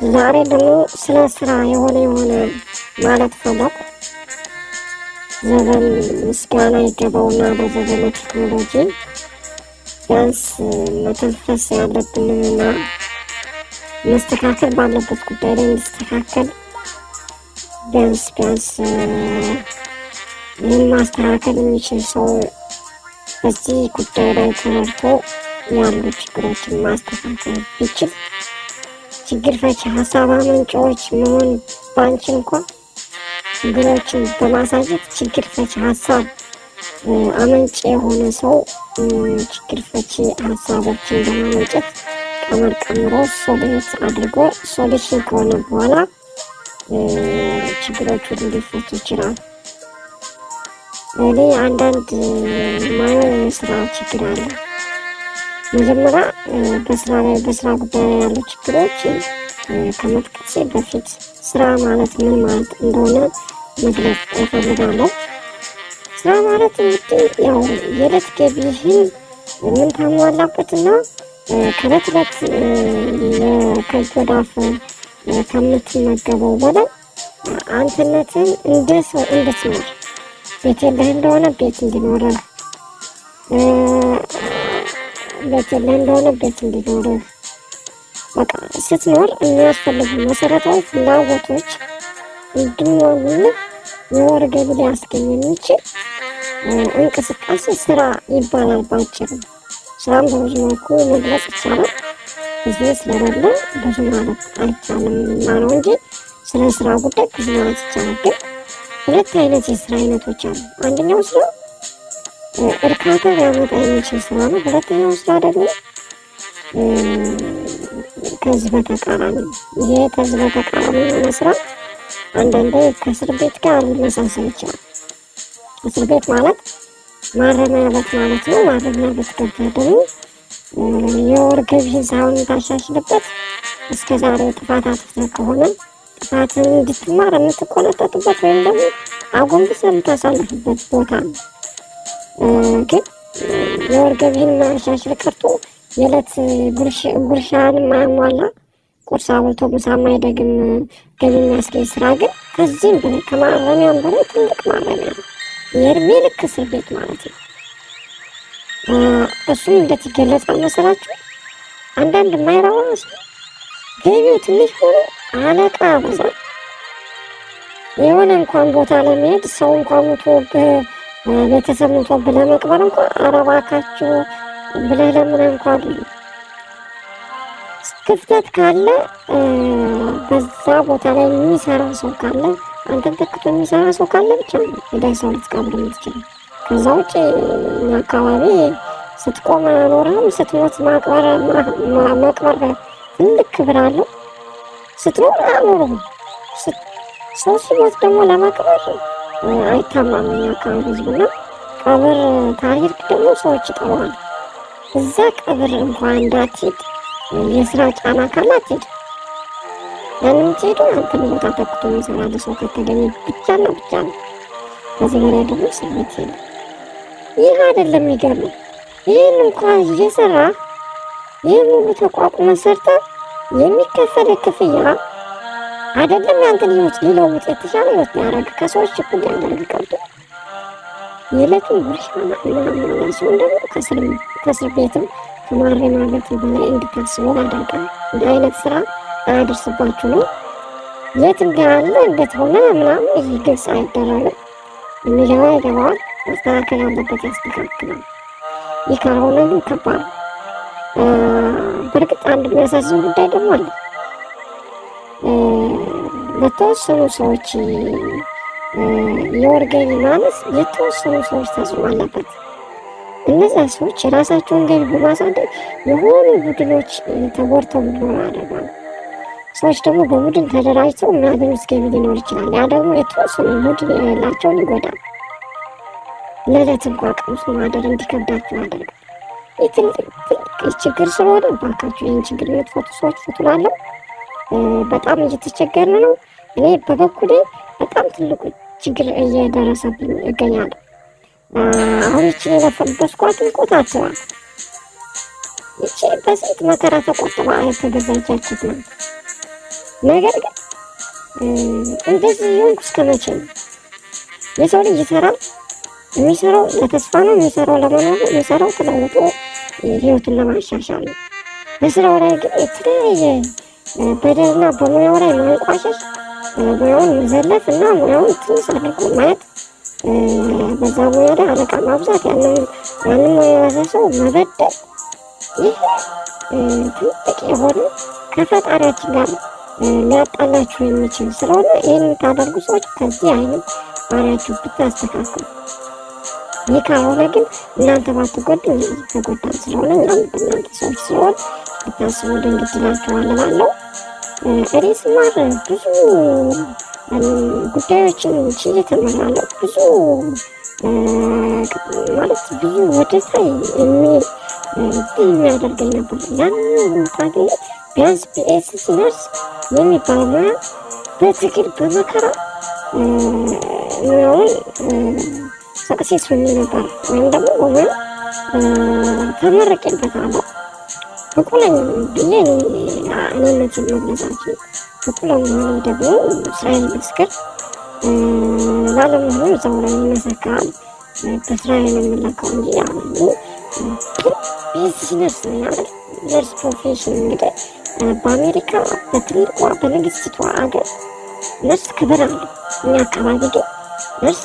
ዛሬ ደግሞ ስለ ስራ የሆነ ማለት ፈለኩ። ዘመን ምስጋና ይገባውና በዘመነ ቴክኖሎጂ ቢያንስ መተንፈስ ያለብንና መስተካከል ባለበት ጉዳይ ላይ እንዲስተካከል ቢያንስ ይህን ማስተካከል የሚችል ሰው በዚህ ጉዳይ ላይ ተመርቶ ያሉ ችግሮችን ማስተካከል ቢችል ችግር ፈቺ ሀሳብ አመንጮች መሆን ባንችል እንኳን ችግሮችን በማሳየት ችግር ፈቺ ሀሳብ አመንጭ የሆነ ሰው ችግር ፈቺ ሀሳቦችን በማመንጨት ቀመር ቀምሮ ሶሉት አድርጎ ሶሉሽን ከሆነ በኋላ ችግሮቹ ሊፈቱ ይችላል። እኔ አንዳንድ ማየው የስራ ችግር አለ። መጀመሪያ በስራ ጉዳይ ያሉ ችግሮች ከመጥቀሴ በፊት ስራ ማለት ምን ማለት እንደሆነ መግለጽ እፈልጋለሁ። ስራ ማለት እንግዲህ ያው የዕለት ገቢህን ምን ታሟላበትና ከዕለት ዕለት ከእጅ ወደ አፍ ከምትመገበው በላይ አንተነትን እንደ ሰው እንድትኖር ቤት የለህ እንደሆነ ቤት እንዲኖርህ ቤት እንዲኖርህ በቃ ስትኖር የሚያስፈልጉ መሰረታዊ ፍላጎቶች እንዲሟሉልህ የወር ገቢ ሊያስገኝ የሚችል እንቅስቃሴ ስራ ይባላል ባጭሩ። ስራም በብዙ መልኩ መግለጽ ይቻላል። ብዙ ስለሌለ ብዙ ማለት አይቻልም ነው እንጂ ስለ ስራ ጉዳይ ብዙ ማለት ይቻላል። ግን ሁለት አይነት የስራ አይነቶች አሉ። አንደኛው ስራ እርካታ ሊያመጣ የሚችል ስራ ነው። ሁለተኛው ስራ ደግሞ ከዚህ በተቃራኒ የሆነ ስራ አንዳንዴ ከእስር ቤት ጋር ሊመሳሰል ይችላል። እስር ቤት ማለት ማረሚያ ቤት ማለት ነው። ማረሚያ ቤት ገብተህ ደግሞ የወር ገቢህን ሳይሆን ታሻሽልበት እስከ ዛሬ ጥፋት አጥፍተህ ከሆነ ጥፋትን እንድትማር የምትቆነጠጥበት ወይም ደግሞ አጎንብሰህ የምታሳልፍበት ቦታ ነው። ግን የወር ገቢህን ማሻሽል ቀርቶ የዕለት ጉርሻን ማያሟላ ቁርስ አብልቶ ምሳ የማይደግም ገቢ የሚያስገኝ ስራ ግን ከዚህም በላይ ከማረሚያም በላይ ትልቅ ማረሚያ ነው። የእድሜ ልክ እስር ቤት ማለት ነው። እሱም እንዴት ይገለጻል መሰላችሁ? አንዳንድ የማይረባ ገቢው ትንሽ ሆኖ አለቃ በዛ የሆነ እንኳን ቦታ ለመሄድ ሰው እንኳን ሞቶብህ ቤተሰብ ሞቶብህ ለመቅበር እንኳን አረባካችሁ ብለህ ለምን እንኳን ክፍተት ካለ በዛ ቦታ ላይ የሚሰራ ሰው ካለ አንተን ተክቶ የሚሰራ ሰው ካለ ብቻ ነው ሄደህ ሰው ልትቀብር የምትችለው። ከዛ ውጭ አካባቢ ስትቆም አያኖርህም። ስትሞት መቅበር ትልቅ ክብር አለው። ስትኖር አያኖርህም። ሰው ሲሞት ደግሞ ለመቅበር አይታማም አካባቢ ህዝብና ቀብር ታሪክ ደግሞ ሰዎች ይጠዋል። እዛ ቀብር እንኳን እንዳትሄድ የስራ ጫና ካለ አትሄድ። ያንን ትሄዱ አንተን ቦታ ተክቶ የሚሰራ ሰው ከተገኘ ብቻና ብቻ ነው። ከዚህ በላይ ደግሞ እስር ቤት የለም። ይህ አይደለም የሚገርመው። ይህን እንኳን እየሰራ ይህን ሁሉ ተቋቁመ ሰርተ የሚከፈል ክፍያ አይደለም ያንተን ህይወት ሊለውጥ የተሻለ ህይወት ሊያደርግ ከሰዎች እኩል ሊያደርግ ቀርቶ የዕለቱን ጉርሻ ምናምን ሲሆን ደግሞ ከእስር ቤትም ከማረሚያ ቤት በላይ እንድታስቡ ያደርጋል። እንዲህ አይነት ስራ አያደርስባችሁ ነው። የት እንዳለ እንዴት ሆነ ምናምን ይህ ግልጽ አይደረግም። የሚገባ ይገባዋል፣ ማስተካከል ያለበት ያስተካክላል። ይህ ካልሆነ ግን ከባድ። በእርግጥ አንድ የሚያሳዝን ጉዳይ ደግሞ አለ። ለተወሰኑ ሰዎች የወር ገቢ ማነስ የተወሰኑ ሰዎች ተጽዕኖ አለበት። እነዚያ ሰዎች የራሳቸውን ገቢ በማሳደግ የሆኑ ቡድኖች ተጎድተው እንዲኖሩ ያደርጋሉ። ሰዎች ደግሞ በቡድን ተደራጅተው የሚያገኙት ገቢ ሊኖር ይችላል። ያ ደግሞ የተወሰኑ ቡድን የሌላቸውን ይጎዳል። ለዕለት እንኳ ቀምሶ ማደር እንዲከብዳቸው ያደርጋል። ይህ ትልቅ ችግር ስለሆነ ባካችሁ ይህን ችግር የምትፈቱ ሰዎች ፍቱላለሁ። በጣም እየተቸገርን ነው። እኔ በበኩሌ በጣም ትልቁ ችግር እየደረሰብኝ ይገኛል። አሁን ይችን የለፈልበስኳትን ቆታቸዋል ይቺ በስንት መከራ ተቆጥባ የተገዛቻችት ናት። ነገር ግን እንደዚህ የሆንኩ እስከ መቼ ነው? የሰው ልጅ ይሰራል። የሚሰራው ለተስፋ ነው። የሚሰራው ለመኖር ነው። የሚሰራው ተለውጦ ህይወቱን ለማሻሻል ነው። በስራው ላይ ግን የተለያየ በደልና በሙያው ላይ ማንቋሸሽ፣ ሙያውን መዘለፍ እና ሙያውን ትንሽ አድርጎ ማየት፣ በዛ ሙያ ላይ አለቃ ማብዛት፣ ያንን ሙያ የያዘ ሰው መበደል፣ ይህ ትልቅ የሆነ ከፈጣሪያችን ጋር ሊያጣላችሁ የሚችል ስለሆነ ይህን የምታደርጉ ሰዎች ከዚህ አይነት ባህሪያችሁ ብታስተካክሉ። ይህ ካልሆነ ግን እናንተ ባትጎዱ ተጎዳን ስለሆነ እኛም በእናንተ ሰዎች ሲሆን ብታስቡ ድንግት ይላችኋል እላለሁ። እኔ ስማር ብዙ ጉዳዮችን ችዬ ተምሬያለሁ። ብዙ ማለት ብዙ ወደዛ የሚያደርገኝ ነበር። ያንን ታገኝ ቢያንስ ቢኤስሲ ነርስ የሚባል ሙያ በትግል በመከራ ሙያውን ሰቅሴስ ሆኜ ነበር፣ ወይም ደግሞ በሙያ ተመርቄበታለሁ። ብቁ ነኝ ብዬ እኔነትን መግለጻችን ብቁ ለመሆኔ ደግሞ ስራዬን መስክር ላለመሆኑ እዛው ላይ ይመሰክራል። በስራዬ ነው የምለካው እንጂ ቢኤስሲ ነርስ ነው ያለ ነርስ ፕሮፌሽን እንግዲህ በአሜሪካ በትልቋ በንግስቲቷ አገር ነርስ ክብር አለ። እኛ አካባቢ ግን ነርስ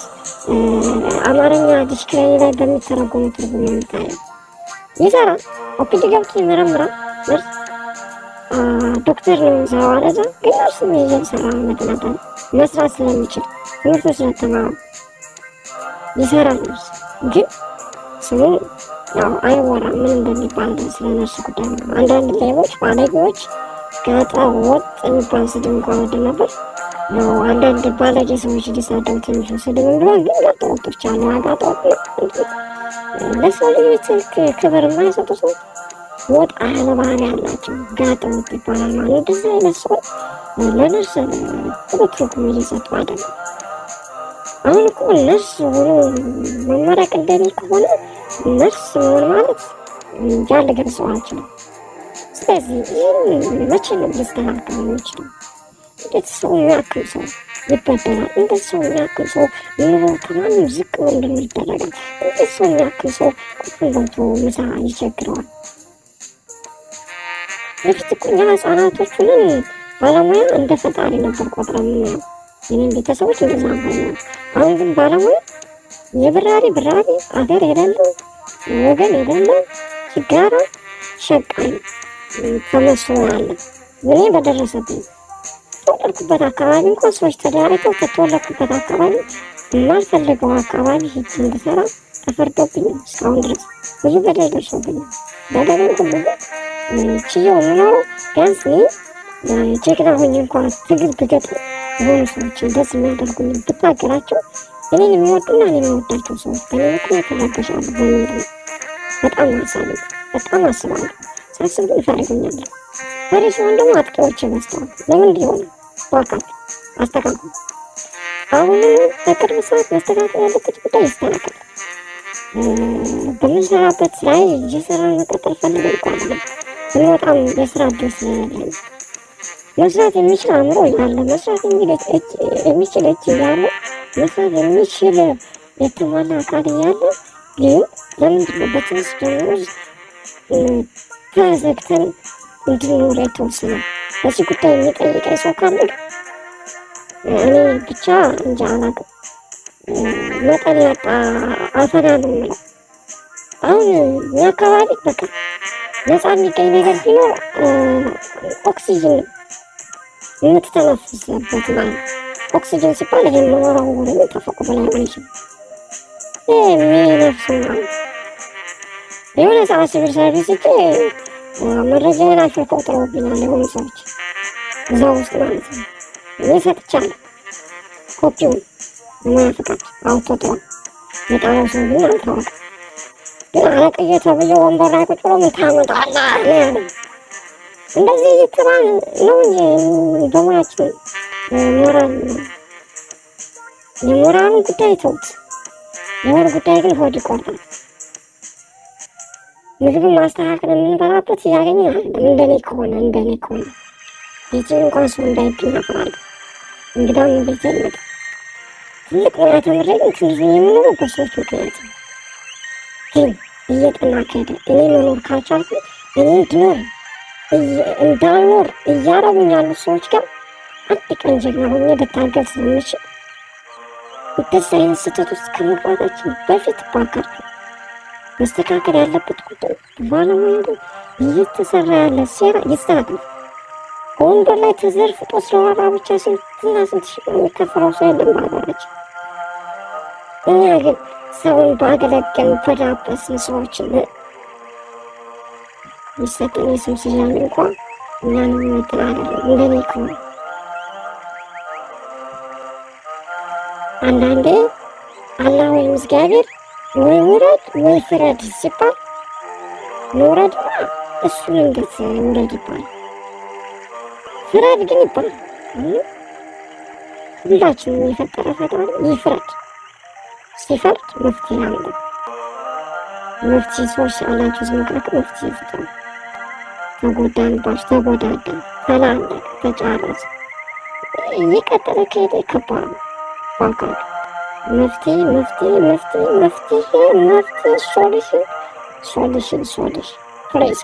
አማርኛ ዲክሽነሪ ላይ በሚተረጎሙ ትርጉም ነው የሚታየው። ይሰራል፣ ኦፒዲ ገብቶ ይመረምራል። ነርስ ዶክተር ነው የሚሰራው አለዛ ግን ነርስ እየሰራ ነበር መስራት ስለሚችል ትምህርቱ ስለተማረ ይሰራል። ነርስ ግን ስሙ ያው አይወራም ምን እንደሚባል ስለ ነርስ ጉዳይ ነው። አንዳንድ ሌቦች ባለጌዎች ጋጠ ወጥ የሚባል ስድብ እንኳን ወድ ነበር። አንዳንድ ባለጌ ሰዎች ሊሳደቡት የሚችሉ ስድብ እንዲሆን ግን ጋጠ ወጦች አሉ። ጋጠ ወጥ ለሰው ልጆች ክብር የማይሰጡ ሰዎች ወጥ ያለ ባህሪ ያላቸው ጋጠ ወጥ ይባላል ማለት። እንደዚህ አይነት ሰዎች ለነርስ ጥሩ ትርጉም እየሰጡ አይደለም። አሁን እኮ ነርስ ሆኖ መመረቅ እንደኔ ከሆነ ነርስ መሆን ማለት ያለ ገልጸው አልችልም። ስለዚህ ይህን መቼ ነው ሊስተካከል የሚችለው? እንዴት ሰው የሚያክል ሰው ይበደላል? እንዴት ሰው የሚያክል ሰው ኑሮ ከማንም ዝቅ እንድል ይደረጋል? እንዴት ሰው የሚያክል ሰው ቁፍን በልቶ ምሳ ይቸግረዋል? በፊት እኮ እኛ ህጻናቶቹንን ባለሙያ እንደ ፈጣሪ ነበር ቆጥረን የምናየው። የኔም ቤተሰቦች እንደዛ ነው። አሁን ግን ባለሙያ የብራሪ አገር የሌለው ወገን የሌለው ሲጋራ ሸቃኝ ተመስሎ አለ። እኔ በደረሰብኝ ተወለድኩበት አካባቢ እንኳን ሰዎች ተደራጅተው ከተወለድኩበት አካባቢ የማልፈልገው አካባቢ ሂጅ እንድሰራ ተፈርዶብኝ እስካሁን ድረስ ብዙ በደል ደርሶብኛል። በደልን ሁሉ ችዬው የምኖረው ቢያንስ እኔ ጀግና ሆኜ እንኳን ትግል ብገጥም የሆኑ ሰዎችን ደስ የሚያደርጉኝ ብታገራቸው እኔን የሚወዱና እኔ የሚወዳቸው ሰዎች በእኔ ምክንያት ይረበሻሉ በሚል ነው። በጣም ማሳለኝ በጣም አስባለሁ። ሳስብ ግን ይፈልጉኛል። ፈሪ ሲሆን ደግሞ አጥቂዎች ይመስለዋል። ለምን እንዲሆነ በአካል አስተካክሉ። አሁንም በቅርብ ሰዓት መስተካከል ያለበት ጉዳይ ይስተካከል። በምንሰራበት ላይ እየሰራን መቀጠል ፈልገን እንኳን በጣም የስራ እድል ስለሌለን መስራት የሚችል አእምሮ እያለ መስራት የሚችል እጅ እያለ መስራት የሚችል የተሟላ አካል እያለ ግን ለምንድነው በትንሽ ደሞዝ ተዘግተን እንድንኖር የተወሰነው? በዚህ ጉዳይ የሚጠይቀኝ ሰው ካለ እኔ ብቻ እንጃ አላውቅም። መጠን ያጣ አፈና ነው የምለው። አሁን እኛ አካባቢ በቃ ነፃ የሚገኝ ነገር ቢኖር ኦክሲጅን ነው የምትተነፍስበት ማለት። ኦክሲጅን ሲባል ይሄን መኖራው ወደ ተፈቅዶ ላይ አይችልም የሚነፍሰው ማለት። የሆነ ሰዓት ሲቪል ሰርቪስ እጅ መረጃዬን አልፈው ቆጥረውብኛል የሆኑ ሰዎች እዛ ውስጥ ማለት ነው። እኔ ሰጥቻለሁ ኮፒውን ሙያ ፍቃድ አውጥተዋል። የጣለው ሰው ግን አልታወቀም። ግን አለቅዬ ተብዬ ወንበር ላይ ቁጭ ብሎ ምን ታመጣለህ ያለ እንደዚህ እየተባለ ነው እንጂ በሙያችን ሞራል የሞራሉን ጉዳይ ተውት። የሆነ ጉዳይ ግን ሆድ ይቆርጣል። ምግብን ማስተካከል የምንበላበት እያገኘን አይደለም። እንደኔ ከሆነ ቤቴን እንኳን ሰው እንዳይብኝ አፍራለሁ። እንግዳም ቤቴ ይመጣ ትልቅ ሙያ ተምሬ ግን ትንሽ የምኖረው በሰዎች ምክንያት ነው። ግን እየጠና ከሄደ እኔ መኖር ካልቻልኩ እኔ እንዳልኖር እያረጉኝ ያሉት ሰዎች ጋር አንድ ቀን ጀግና ሆኜ ልታገል ስለምችል እንደዚህ አይነት ስህተት ውስጥ ከመግባታችን በፊት ባካችሁ መስተካከል ያለበት ጉዳይ ባለሙያ እየተሰራ ያለ ሴራ ይስተካከል። በወንበር ላይ ተዘርፍጦ ስለዋራ ብቻ ስንትና ስንት ሺህ የሚከፈለው ሰው የለም በሀገራችን። እኛ ግን ሰውን ባገለገል በዳበስን ሰዎችን የሚሰጠን የስም ስያሜ እንኳን እኛንም ይመጥን አይደለም። እንደኔ ከሆነ አንዳንዴ አላህ ወይም እግዚአብሔር ወይ ውረድ ወይ ፍረድ ሲባል መውረድማ እሱን እንዴት ውረድ ይባላል? ፍረድ ግን ይባላል። ሁላችንም የፈጠረ ፈጣሪ ይፍረድ። ሲፈርድ መፍትሄ አለ። መፍትሄ ሰዎች ያላቸው መካከል መፍትሄ ፍጠሩ። ተጎዳንባችሁ፣ ተጎዳዳን፣ ተላለቅ፣ ተጫረስ እየቀጠለ ከሄደ ከባድ ነው። ባካችሁ መፍትሄ ሶሉሽን ፕሊዝ